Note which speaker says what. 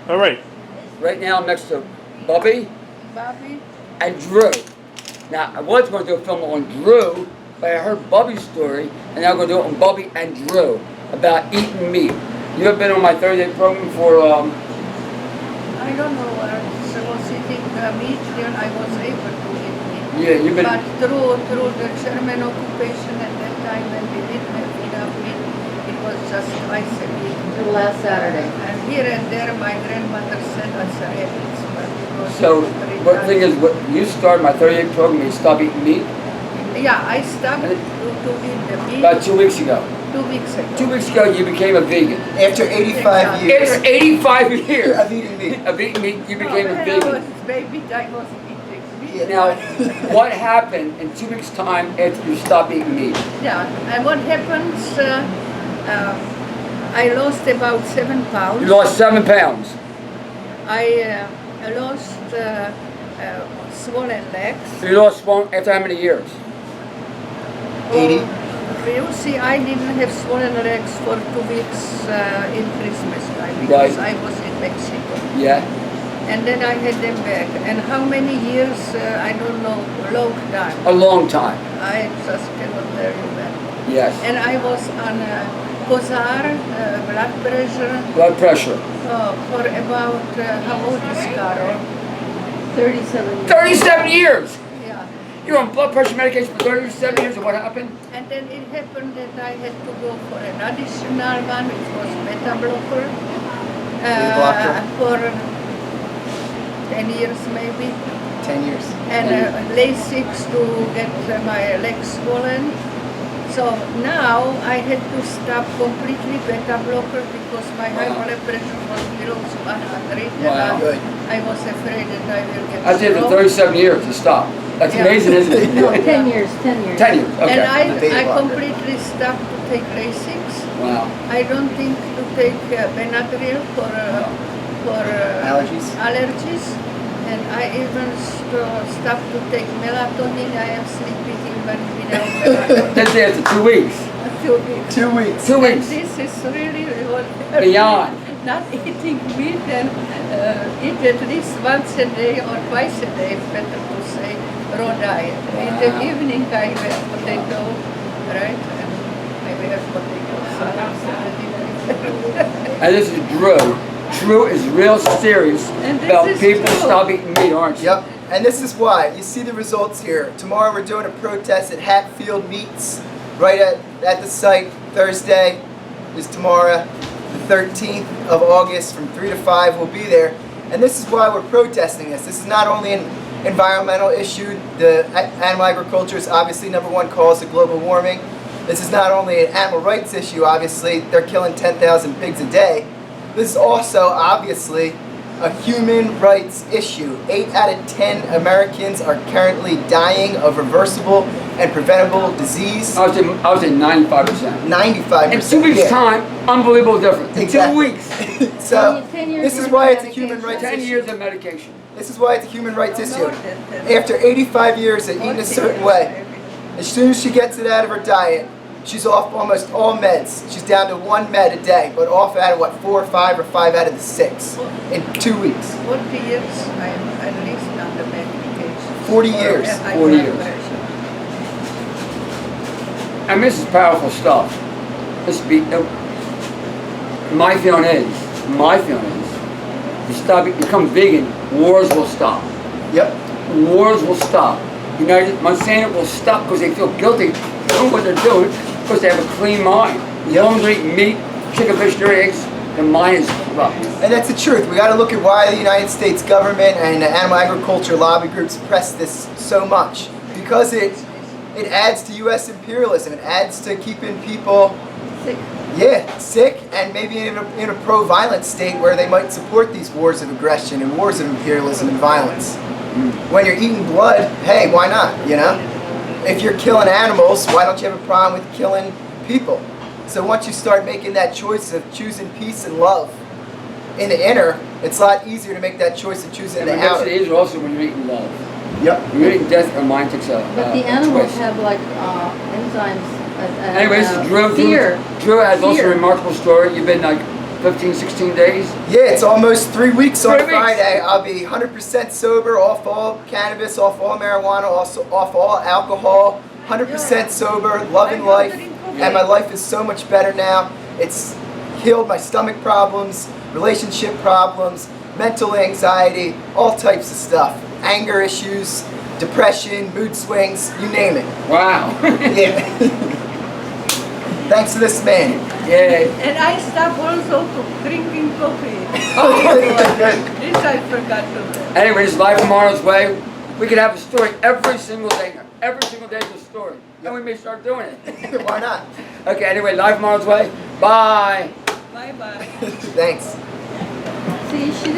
Speaker 1: All right.
Speaker 2: Right now I'm next to Bubby
Speaker 3: Bobby.
Speaker 2: and Drew. Now, I was going to do a film on Drew, but I heard Bubby's story, and now I'm going to do it on Bubby and Drew about eating meat. You have been on my 30-day program for,
Speaker 3: I don't know what I was eating meat, then I was able to eat meat.
Speaker 2: yeah, you've been,
Speaker 3: But through the German occupation at that time when we didn't have enough meat, it was just twice a week.
Speaker 4: Till last Saturday.
Speaker 3: And here and there my grandmother sent us rabbits, but it was
Speaker 2: so,
Speaker 3: very
Speaker 2: the thing
Speaker 3: hard.
Speaker 2: is, what, you started my 30-day program, you stopped eating meat
Speaker 3: Yeah, I stopped to eat the meat
Speaker 2: about 2 weeks ago.
Speaker 3: 2 weeks ago.
Speaker 2: 2 weeks ago, you became a vegan.
Speaker 5: After 85 years
Speaker 2: After 85 years
Speaker 5: of eating meat.
Speaker 2: of eating meat, you became a
Speaker 3: when I
Speaker 2: vegan.
Speaker 3: was baby, I was eating meat.
Speaker 2: Now, what happened in 2 weeks' time after you stopped eating meat?
Speaker 3: Yeah, and what happens, I lost about 7 pounds.
Speaker 2: You lost 7 pounds.
Speaker 3: I lost swollen legs.
Speaker 2: You lost one after how many years?
Speaker 5: 80.
Speaker 3: You see, I didn't have swollen legs for 2 weeks in Christmas time because
Speaker 2: Right.
Speaker 3: I was in Mexico.
Speaker 2: Yeah.
Speaker 3: And then I had them back. And how many years, I don't know, long time.
Speaker 2: A long time.
Speaker 3: I just cannot tell you that.
Speaker 2: Yes.
Speaker 3: And I was on Cosar, blood pressure,
Speaker 2: Blood pressure.
Speaker 3: for about, how old is Carol?
Speaker 4: 37 years.
Speaker 2: 37 years.
Speaker 3: Yeah.
Speaker 2: You were on blood pressure medication for 37 years, and what happened?
Speaker 3: And then it happened that I had to go for an additional one, which was beta blocker,
Speaker 5: blocker?
Speaker 3: for 10 years maybe,
Speaker 5: 10 years.
Speaker 3: and Lasix to get my legs swollen. So now I had to stop completely beta blocker because my high
Speaker 2: Wow.
Speaker 3: blood pressure was below 100,
Speaker 2: Wow.
Speaker 3: and
Speaker 5: Good.
Speaker 3: I was afraid that I will get
Speaker 2: I did for
Speaker 3: stroke.
Speaker 2: 37 years to stop. That's
Speaker 3: Yeah.
Speaker 2: amazing, isn't it?
Speaker 4: No, 10 years, 10 years.
Speaker 2: 10 years,
Speaker 3: And
Speaker 2: okay.
Speaker 5: The beta
Speaker 3: I
Speaker 5: blocker.
Speaker 3: completely stopped to take Lasix.
Speaker 2: Wow.
Speaker 3: I don't think to take Benadryl for
Speaker 5: Allergies?
Speaker 3: allergies, and I even stopped to take melatonin. I am sleeping even without melatonin.
Speaker 2: That's after 2 weeks.
Speaker 3: 2 weeks.
Speaker 5: 2 weeks.
Speaker 2: 2
Speaker 3: And
Speaker 2: weeks.
Speaker 3: this is really what
Speaker 2: Beyond.
Speaker 3: not eating meat and eat at least once a day or twice a day, better to say, raw diet. In the
Speaker 2: Wow.
Speaker 3: evening I have potato, right? And maybe have potato salad.
Speaker 2: And this is Drew. Drew is real serious
Speaker 3: And this
Speaker 2: about
Speaker 3: is
Speaker 2: people
Speaker 3: true.
Speaker 2: stop eating meat, aren't you?
Speaker 5: Yep. And this is why. You see the results here. Tomorrow we're doing a protest at Hatfield Meats, right at the site. Thursday is tomorrow, the 13th of August from 3 to 5. We'll be there. And this is why we're protesting this. This is not only an environmental issue. The animal agriculture is obviously #1 cause of global warming. This is not only an animal rights issue, obviously. They're killing 10,000 pigs a day. This is also, obviously, a human rights issue. 8 out of 10 Americans are currently dying of reversible and preventable disease.
Speaker 2: I was in 95%.
Speaker 5: 95%.
Speaker 2: In 2 weeks'
Speaker 5: yeah.
Speaker 2: time, unbelievable difference. In 2
Speaker 5: Exactly.
Speaker 2: weeks.
Speaker 5: So,
Speaker 4: 10 years
Speaker 5: this is
Speaker 4: worth
Speaker 5: why
Speaker 4: of
Speaker 5: it's a human rights
Speaker 2: 10
Speaker 5: issue.
Speaker 2: years of medication.
Speaker 5: This is why it's a human rights issue.
Speaker 3: More than that.
Speaker 5: After 85 years of eating a certain way, as soon as she gets it out of her diet, she's off almost all meds. She's down to 1 med a day, but off out of what, 4 or 5 or 5 out of the 6 in 2 weeks.
Speaker 3: 40 years I am at least on the medication.
Speaker 5: 40
Speaker 3: For
Speaker 5: years.
Speaker 3: high
Speaker 2: 40
Speaker 3: blood
Speaker 2: years.
Speaker 3: pressure.
Speaker 2: I mean, this is powerful stuff. My feeling is, you stop, you become vegan, wars will stop.
Speaker 5: Yep.
Speaker 2: Wars will stop. Monsanto will stop because they feel guilty doing what they're doing because they have a clean mind. As long as they eat meat, chicken, fish, dairy, eggs, their mind is corrupt.
Speaker 5: And that's the truth. We got to look at why the United States government and the animal agriculture lobby groups press this so much. Because it adds to U.S. imperialism. It adds to keeping people sick and maybe in a pro-violent state where they might support these wars of aggression and wars of imperialism and violence. When you're eating blood, hey, why not, you know? If you're killing animals, why don't you have a problem with killing people? So once you start making that choice of choosing peace and love in the inner, it's a lot easier to make that choice of choosing
Speaker 2: And
Speaker 5: the
Speaker 2: it makes it
Speaker 5: outer.
Speaker 2: easier also when you're eating love.
Speaker 5: Yep.
Speaker 2: When you're eating death, your mind takes a
Speaker 4: But the
Speaker 2: a
Speaker 4: animals
Speaker 2: twist.
Speaker 4: have like enzymes.
Speaker 2: Anyway, this is Drew.
Speaker 4: Fear.
Speaker 2: Drew has also a
Speaker 4: Fear.
Speaker 2: remarkable story. You've been like 15, 16 days?
Speaker 5: Yeah, it's almost 3 weeks on
Speaker 2: 3 weeks.
Speaker 5: Friday. I'll be 100% sober, off all cannabis, off all marijuana, also off all alcohol, 100% sober, loving life, and my life is so much better now. It's healed my stomach problems, relationship problems, mental anxiety, all types of stuff, anger issues, depression, mood swings, you name it.
Speaker 2: Wow.
Speaker 5: Yeah. Thanks to this man.
Speaker 2: Yay.
Speaker 3: And I stopped also to drinking coffee.
Speaker 5: Good.
Speaker 3: This I forgot to do.
Speaker 2: Anyways, Life from Arnold's Way. We could have a story every single day. Every single day is a story. And we may start doing it.
Speaker 5: Why not?
Speaker 2: Okay, anyway, Life from Arnold's Way. Bye.
Speaker 3: Bye-bye.
Speaker 5: Thanks.
Speaker 4: See, she didn't.